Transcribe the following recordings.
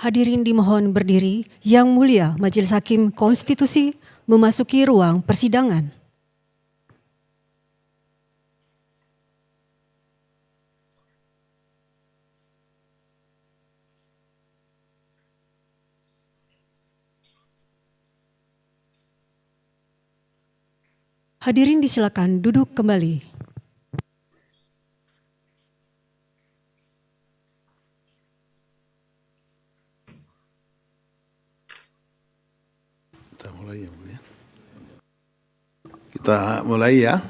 Hadirin dimohon berdiri. Yang Mulia Majelis Hakim Konstitusi memasuki ruang persidangan. Hadirin disilakan duduk kembali. Kita mulai ya.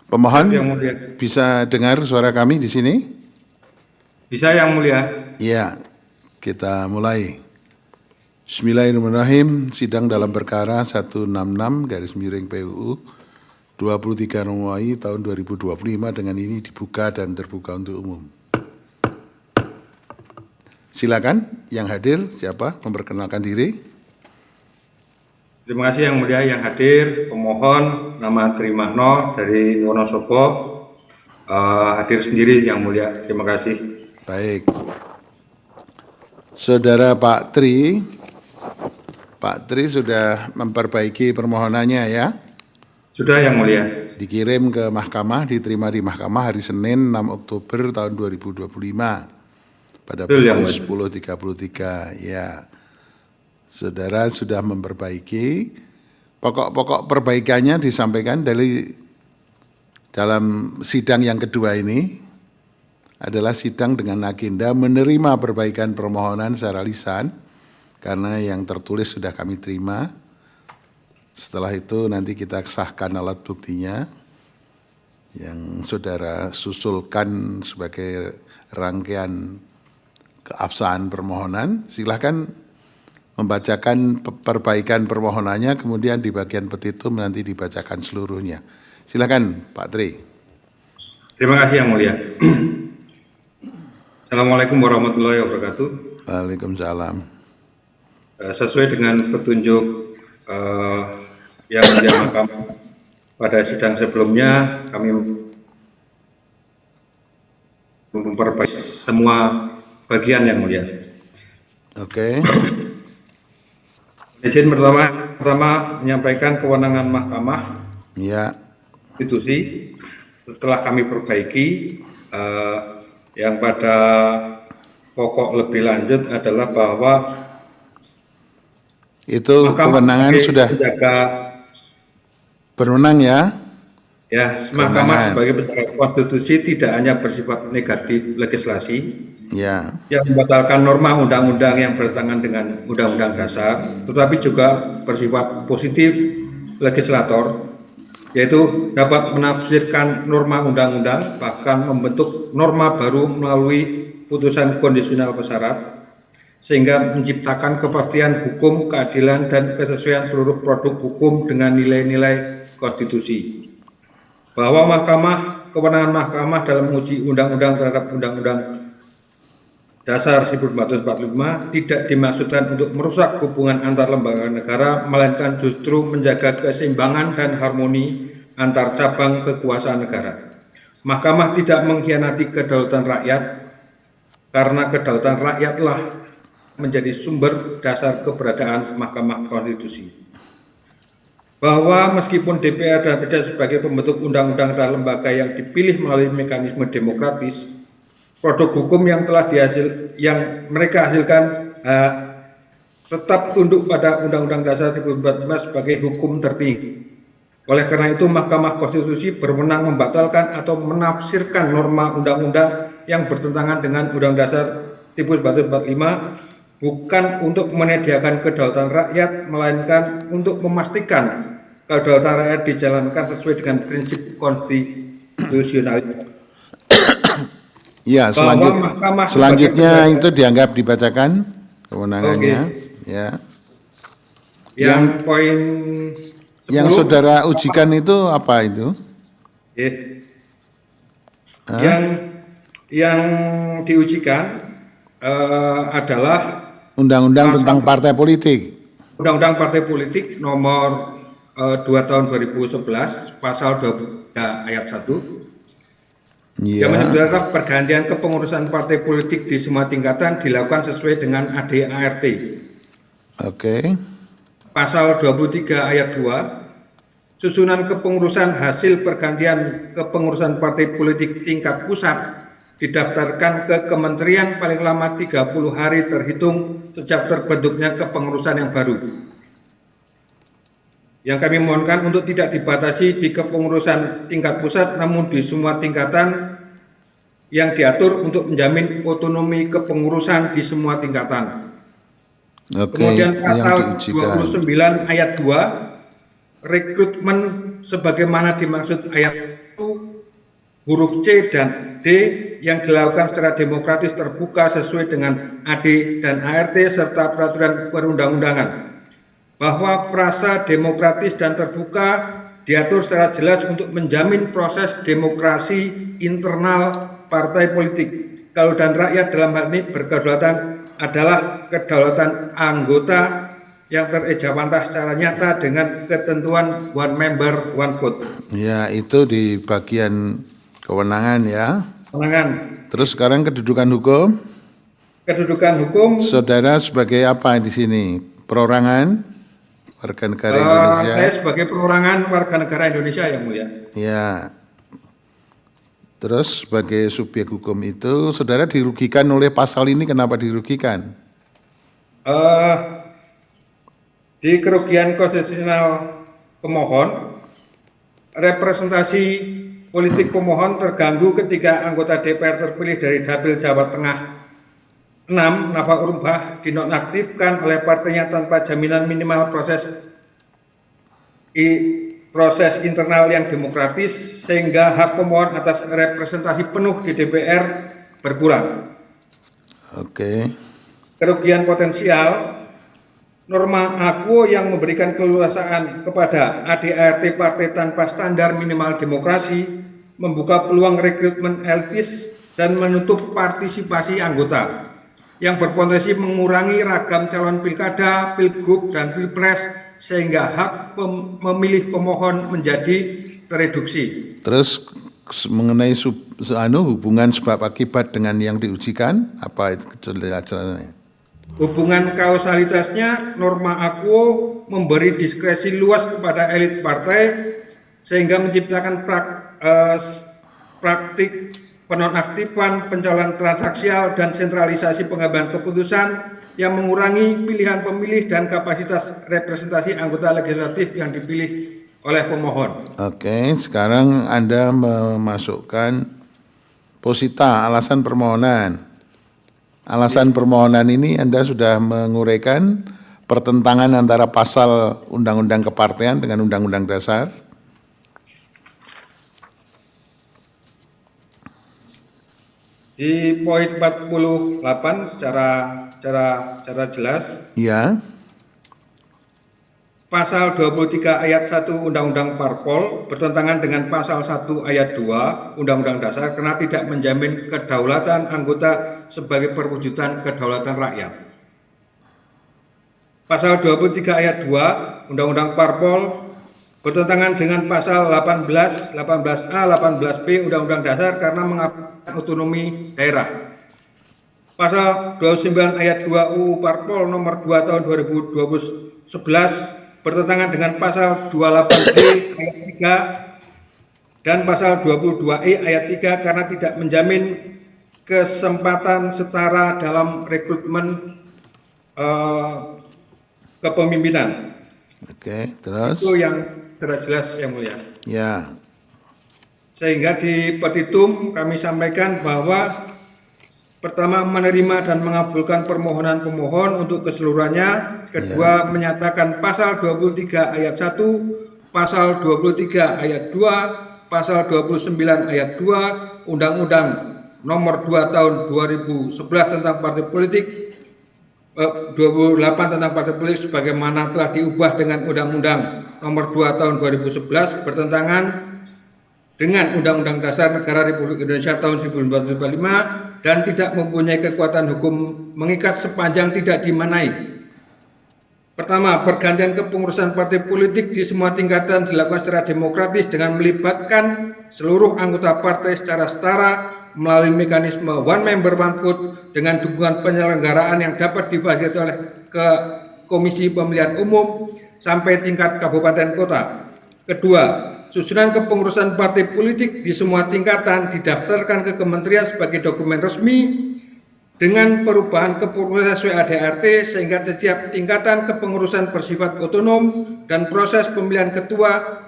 Pemohon bisa dengar suara kami di sini? Bisa, Yang Mulia. Iya, kita mulai. Bismillahirrahmanirrahim. Sidang dalam perkara 166/PUU 23 Romawi tahun 2025 dengan ini dibuka dan terbuka untuk umum. Silakan yang hadir siapa memperkenalkan diri. Terima kasih Yang Mulia. Yang hadir pemohon nama Trimahno dari Wonosobo, hadir sendiri Yang Mulia. Terima kasih. Baik. Saudara Pak Tri sudah memperbaiki permohonannya ya? Sudah Yang Mulia. Dikirim ke mahkamah, diterima di mahkamah hari Senin 6 Oktober tahun 2025 pada pukul 10.33 ya. Saudara sudah memperbaiki. Pokok-pokok perbaikannya disampaikan dalam sidang yang kedua ini adalah sidang dengan agenda menerima perbaikan permohonan secara lisan karena yang tertulis sudah kami terima. Setelah itu nanti kita sahkan alat buktinya yang saudara susulkan sebagai rangkaian keabsahan permohonan. Silakan membacakan perbaikan permohonannya, kemudian di bagian petitum nanti dibacakan seluruhnya. Silakan Pak Tri. Terima kasih Yang Mulia. Assalamualaikum warahmatullahi wabarakatuh. Waalaikumsalam. Sesuai dengan petunjuk Yang Mulia Mahkamah pada sidang sebelumnya, kami memperbaiki semua bagian Yang Mulia. Oke. Izin pertama menyampaikan kewenangan Mahkamah Ya. Konstitusi setelah kami perbaiki, yang pada pokok lebih lanjut adalah bahwa itu kewenangan sudah berwenang ya? Ya, Mahkamah sebagai penjaga konstitusi tidak hanya bersifat negatif legislasi, ya, yang membatalkan norma undang-undang yang bertentangan dengan undang-undang dasar, tetapi juga bersifat positif legislator, yaitu dapat menafsirkan norma undang-undang, bahkan membentuk norma baru melalui putusan kondisional bersyarat, sehingga menciptakan kepastian hukum, keadilan, dan kesesuaian seluruh produk hukum dengan nilai-nilai konstitusi. Bahwa kewenangan Mahkamah dalam menguji undang-undang terhadap Undang-Undang Dasar 1945 tidak dimaksudkan untuk merusak hubungan antar lembaga negara, melainkan justru menjaga keseimbangan dan harmoni antar cabang kekuasaan negara. Mahkamah tidak mengkhianati kedaulatan rakyat, karena kedaulatan rakyatlah menjadi sumber dasar keberadaan Mahkamah Konstitusi. Bahwa meskipun DPR dan DPR sebagai pembentuk undang-undang dan lembaga yang dipilih melalui mekanisme demokratis, produk hukum yang mereka hasilkan tetap tunduk pada Undang-Undang Dasar 1945 sebagai hukum tertinggi. Oleh karena itu, Mahkamah Konstitusi berwenang membatalkan atau menafsirkan norma undang-undang yang bertentangan dengan Undang-Undang Dasar 1945 bukan untuk menyediakan kedaulatan rakyat, melainkan untuk memastikan kedaulatan rakyat dijalankan sesuai dengan prinsip konstitusionalitas. Ya, selanjutnya itu dianggap dibacakan kewenangannya. Okay. Ya. Yang poin 10, yang saudara ujikan itu apa itu? Yang diujikan adalah Undang-Undang tentang partai politik. Undang-Undang Partai Politik nomor 2 tahun 2011 pasal 23 ayat 1 Iya. Yang menyebutkan pergantian kepengurusan partai politik di semua tingkatan dilakukan sesuai dengan ADART. Oke. Pasal 23 ayat 2, susunan kepengurusan hasil pergantian kepengurusan partai politik tingkat pusat didaftarkan ke kementerian paling lama 30 hari terhitung sejak terbentuknya kepengurusan yang baru. Yang kami mohonkan untuk tidak dibatasi di kepengurusan tingkat pusat, namun di semua tingkatan yang diatur untuk menjamin otonomi kepengurusan di semua tingkatan. Oke, Kemudian yang pasal diujikan. 29 ayat 2, rekrutmen sebagaimana dimaksud ayat 1, huruf C dan D yang dilakukan secara demokratis terbuka sesuai dengan AD dan ART serta peraturan perundang-undangan. Bahwa frasa demokratis dan terbuka diatur secara jelas untuk menjamin proses demokrasi internal partai politik. Kalau dan rakyat dalam hal ini berkedaulatan adalah kedaulatan anggota yang terejawantah secara nyata dengan ketentuan one member one vote. Ya, itu di bagian kewenangan ya. Kewenangan. Terus sekarang kedudukan hukum. Kedudukan hukum. Saudara sebagai apa di sini? Perorangan warga negara Indonesia. Saya sebagai perorangan warga negara Indonesia yang mulia. Ya. Terus sebagai subjek hukum itu, saudara dirugikan oleh pasal ini, kenapa dirugikan? Di kerugian konstitusional pemohon, representasi politik pemohon terganggu ketika anggota DPR terpilih dari Dapil Jawa Tengah 6 Nafas Urbah dinonaktifkan oleh partainya tanpa jaminan minimal proses internal yang demokratis sehingga hak pemohon atas representasi penuh di DPR berkurang. Oke. Kerugian potensial, norma AQO yang memberikan keleluasaan kepada ADART partai tanpa standar minimal demokrasi membuka peluang rekrutmen elitis dan menutup partisipasi anggota yang berpotensi mengurangi ragam calon pilkada, pilgub, dan pilpres sehingga hak memilih pemohon menjadi tereduksi. Terus mengenai hubungan sebab akibat dengan yang diujikan, apa itu kejelasannya? Hubungan kausalitasnya, norma AQO memberi diskresi luas kepada elit partai sehingga menciptakan praktik penonaktifan, pencalonan transaksional, dan sentralisasi pengambilan keputusan yang mengurangi pilihan pemilih dan kapasitas representasi anggota legislatif yang dipilih oleh pemohon. Oke, sekarang Anda memasukkan posita alasan permohonan. Alasan permohonan ini Anda sudah menguraikan pertentangan antara pasal Undang-Undang Kepartean dengan Undang-Undang Dasar. Di poin 48 secara jelas. Ya. Pasal 23 ayat 1 Undang-Undang Parpol bertentangan dengan pasal 1 ayat 2 Undang-Undang Dasar karena tidak menjamin kedaulatan anggota sebagai perwujudan kedaulatan rakyat. Pasal 23 ayat 2 Undang-Undang Parpol bertentangan dengan pasal 18, 18A, 18B Undang-Undang Dasar karena mengabaikan otonomi daerah. Pasal 29 ayat 2 UU Parpol nomor 2 tahun 2011 bertentangan dengan pasal 28E ayat 3 dan pasal 22E ayat 3 karena tidak menjamin kesempatan setara dalam rekrutmen kepemimpinan. Oke, terus? Itu yang tidak jelas yang mulia. Ya. Sehingga di petitum kami sampaikan bahwa pertama, menerima dan mengabulkan permohonan pemohon untuk keseluruhannya. Kedua, menyatakan pasal 23 ayat 1, pasal 23 ayat 2, pasal 29 ayat 2, Undang-Undang nomor 2 tahun 2011 tentang partai politik, 28 tentang partai politik sebagaimana telah diubah dengan Undang-Undang nomor 2 tahun 2011 bertentangan dengan Undang-Undang Dasar Negara Republik Indonesia tahun 1945 dan tidak mempunyai kekuatan hukum mengikat sepanjang tidak dimanai. Pertama, pergantian kepengurusan partai politik di semua tingkatan dilakukan secara demokratis dengan melibatkan seluruh anggota partai secara setara melalui mekanisme one member one vote dengan dukungan penyelenggaraan yang dapat difasilitasi oleh Komisi Pemilihan Umum sampai tingkat kabupaten kota. Kedua, susunan kepengurusan partai politik di semua tingkatan didaftarkan ke kementerian sebagai dokumen resmi dengan perubahan kepengurusan sesuai ADART sehingga setiap tingkatan kepengurusan bersifat otonom dan proses pemilihan ketua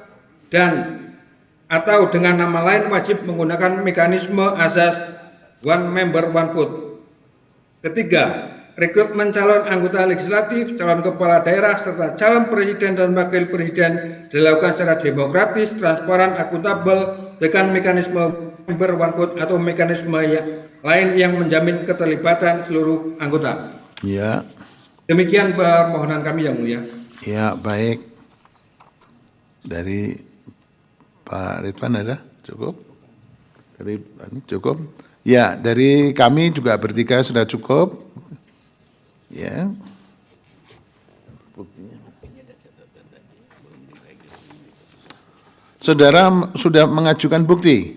dan atau dengan nama lain wajib menggunakan mekanisme asas one member one vote. Ketiga, rekrutmen calon anggota legislatif, calon kepala daerah, serta calon presiden dan wakil presiden dilakukan secara demokratis, transparan, akuntabel dengan mekanisme member one vote atau mekanisme lain yang menjamin keterlibatan seluruh anggota. Ya. Demikian permohonan kami yang mulia. Ya, baik. Dari Pak Ridwan ada? Cukup? Dari ini cukup? Ya, dari kami juga bertiga sudah cukup. Ya. Saudara sudah mengajukan bukti?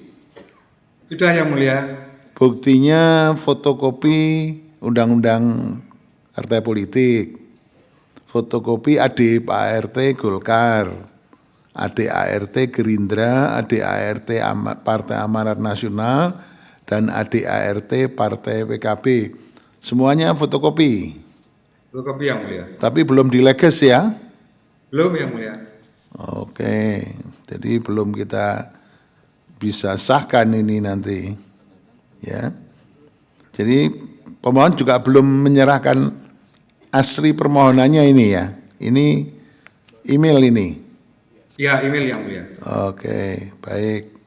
Sudah yang mulia. Buktinya fotokopi undang-undang partai politik, fotokopi ADART Golkar, ADART Gerindra, ADART Partai Amanat Nasional, dan ADART Partai PKB. Semuanya fotokopi. Fotokopi yang mulia. Tapi belum dileges ya? Belum yang mulia. Oke, jadi belum kita bisa sahkan ini nanti. Ya, jadi pemohon juga belum menyerahkan asli permohonannya ini ya. Ini email ini. Ya, email yang mulia. Oke, baik.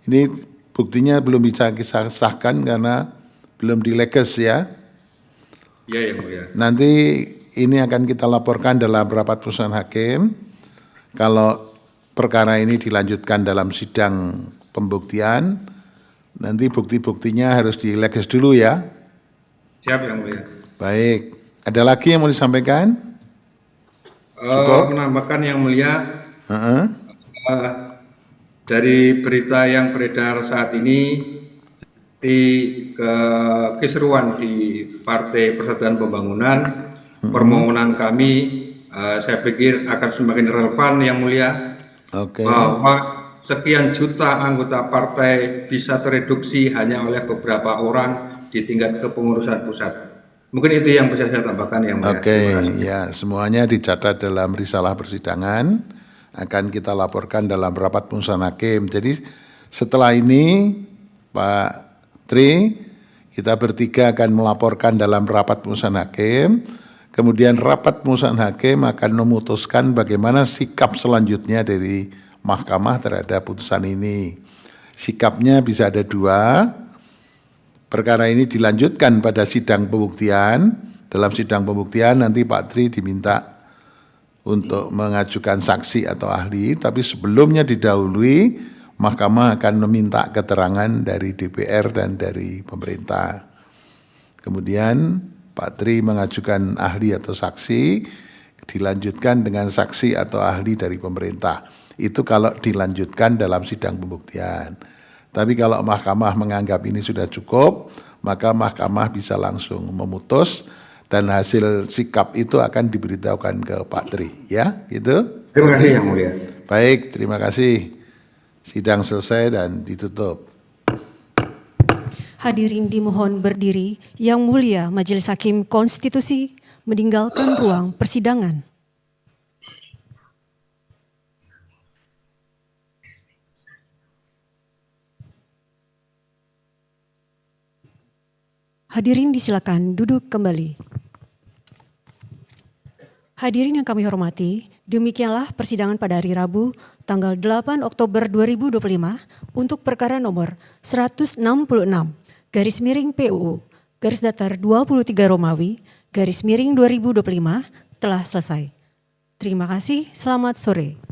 Ini buktinya belum bisa kita sahkan karena belum dileges ya. Ya, yang mulia. Nanti ini akan kita laporkan dalam rapat putusan hakim. Kalau perkara ini dilanjutkan dalam sidang pembuktian, nanti bukti-buktinya harus dileges dulu ya. Siap yang mulia. Baik, ada lagi yang mau disampaikan? Menambahkan yang mulia, dari berita yang beredar saat ini, di keseruan di Partai Persatuan Pembangunan, permohonan kami, saya pikir akan semakin relevan yang mulia, bahwa sekian juta anggota partai bisa tereduksi hanya oleh beberapa orang di tingkat kepengurusan pusat. Mungkin itu yang bisa saya tambahkan yang mulia. Oke, ya semuanya dicatat dalam risalah persidangan, akan kita laporkan dalam rapat putusan hakim. Jadi setelah ini Pak Tri, kita bertiga akan melaporkan dalam rapat putusan hakim, kemudian rapat putusan hakim akan memutuskan bagaimana sikap selanjutnya dari Mahkamah terhadap putusan ini. Sikapnya bisa ada dua. Perkara ini dilanjutkan pada sidang pembuktian. Dalam sidang pembuktian nanti Pak Tri diminta untuk mengajukan saksi atau ahli, tapi sebelumnya didahului Mahkamah akan meminta keterangan dari DPR dan dari pemerintah. Kemudian Pak Tri mengajukan ahli atau saksi, dilanjutkan dengan saksi atau ahli dari pemerintah. Itu kalau dilanjutkan dalam sidang pembuktian. Tapi kalau Mahkamah menganggap ini sudah cukup, maka Mahkamah bisa langsung memutus dan hasil sikap itu akan diberitahukan ke Pak Tri. Ya, gitu. Terima kasih yang mulia. Baik, terima kasih. Sidang selesai dan ditutup. Hadirin dimohon berdiri. Yang mulia Majelis Hakim Konstitusi meninggalkan ruang persidangan. Hadirin disilakan duduk kembali. Hadirin yang kami hormati, demikianlah persidangan pada hari Rabu tanggal 8 Oktober 2025 untuk perkara nomor 166 garis miring PUU garis datar 23 Romawi garis miring 2025 telah selesai. Terima kasih, selamat sore.